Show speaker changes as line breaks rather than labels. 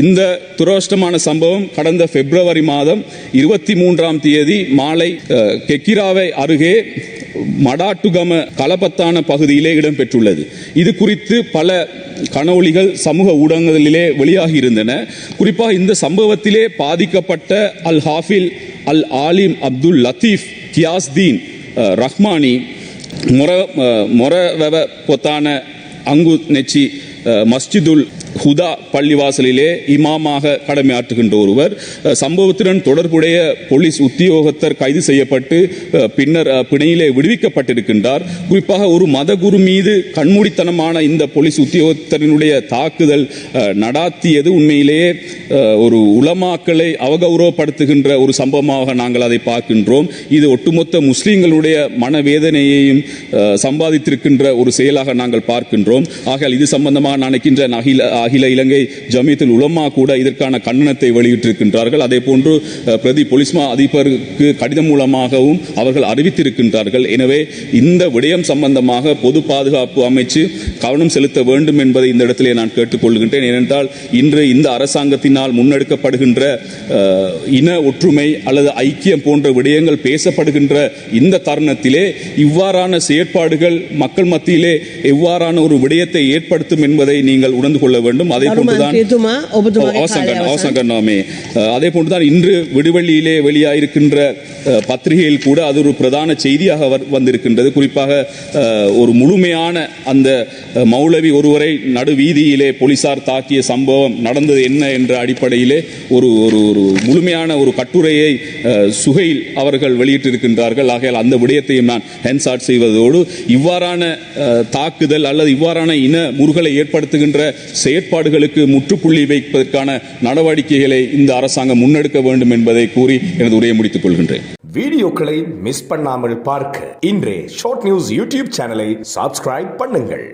இந்த துரதிர்ஷ்டமான சம்பவம் கடந்த பிப்ரவரி மாதம் 23ஆம் தேதி மாலை கெக்கிராவை அருகே மடாட்டுகம கலபத்தான பகுதியிலே இடம்பெற்றுள்ளது. இது குறித்து பல கனொலிகள் சமூக ஊடகங்களிலே வெளியாகி இருந்தன. குறிப்பாக இந்த சம்பவத்திலே பாதிக்கப்பட்ட அல் ஹாஃபில் அல் ஆலிம் அப்துல் லத்தீப் கியாஸ்தீன் ரஹ்மானி மொரவெவ பொத்தான அங்கு நெச்சி மஸ்ஜிதுல் ஹுதா பள்ளிவாசலிலே இமாமாக கடமையாற்றுகின்ற ஒருவர் சம்பவத்துடன் தொடர்புடைய போலீஸ் உத்தியோகத்தர் கைது செய்யப்பட்டு பின்னர் பிணையிலே விடுவிக்கப்பட்டிருக்கின்றார். குறிப்பாக ஒரு மதகுரு மீது கண்மூடித்தனமான இந்த போலீஸ் உத்தியோகத்தரினுடைய தாக்குதல் நடாத்தியது உண்மையிலேயே ஒரு உலமாக்களை அவகௌரவப்படுத்துகின்ற ஒரு சம்பவமாக நாங்கள் அதை பார்க்கின்றோம். இது ஒட்டுமொத்த முஸ்லிம்களுடைய மனவேதனையையும் சம்பாதித்திருக்கின்ற ஒரு செயலாக நாங்கள் பார்க்கின்றோம். ஆகையால் இது சம்பந்தமாக நினைக்கின்ற அகில இலங்கை ஜமீயத்துல் உலமா கூட இதற்கான கண்டனத்தை வெளியிட்டிருக்கின்றார்கள். அதே போன்று பிரதி போலீஸ் மா அதிபருக்கு கடிதம் மூலமாகவும் அவர்கள் அறிவித்திருக்கின்றார்கள். எனவே இந்த விடயம் சம்பந்தமாக பொது பாதுகாப்பு அமைச்சு கவனம் செலுத்த வேண்டும் என்பதை இந்த இடத்திலே நான் கேட்டுக்கொள்கின்றேன். ஏனென்றால் இன்று இந்த அரசாங்கத்தினால் முன்னெடுக்கப்படுகின்ற இன ஒற்றுமை அல்லது ஐக்கியம் போன்ற விடயங்கள் பேசப்படுகின்ற இந்த தருணத்திலே இவ்வாறான செயற்பாடுகள் மக்கள் மத்தியிலே எவ்வாறான ஒரு விடயத்தை ஏற்படுத்தும் என்பதை நீங்கள் உணர்ந்து கொள்ள வேண்டும். அதே போன்றுதான் அதே போன்றுதான் இன்று விடுவெள்ளியிலே வெளியாயிருக்கின்ற பத்திரிகையில் கூட அது ஒரு பிரதான செய்தியாக வந்திருக்கின்றது. குறிப்பாக ஒரு முழுமையான அந்த மௌலவி ஒருவரை நடுவீதியிலே போலீசார் தாக்கிய சம்பவம் நடந்தது என்ன என்ற அடிப்படையிலே ஒரு ஒரு முழுமையான ஒரு கட்டுரையை சுகையில் அவர்கள் வெளியிட்டிருக்கின்றார்கள். ஆகையால் அந்த விடயத்தையும் நான் ஹேண்ட்சாட் செய்வதோடு இவ்வாறான தாக்குதல் அல்லது இவ்வாறான இன முறுகலை ஏற்படுத்துகின்ற செயற்பாடுகளுக்கு முற்றுப்புள்ளி வைப்பதற்கான நடவடிக்கைகளை இந்த அரசாங்கம் முன்னெடுக்க வேண்டும் என்பதை கூறி எனது உரையை முடித்துக் கொள்கின்றேன்.
வீடியோக்களை மிஸ் பண்ணாமல் பார்க்க இன்றே ஷார்ட் நியூஸ் யூடியூப் சேனலை சப்ஸ்கிரைப் பண்ணுங்கள்.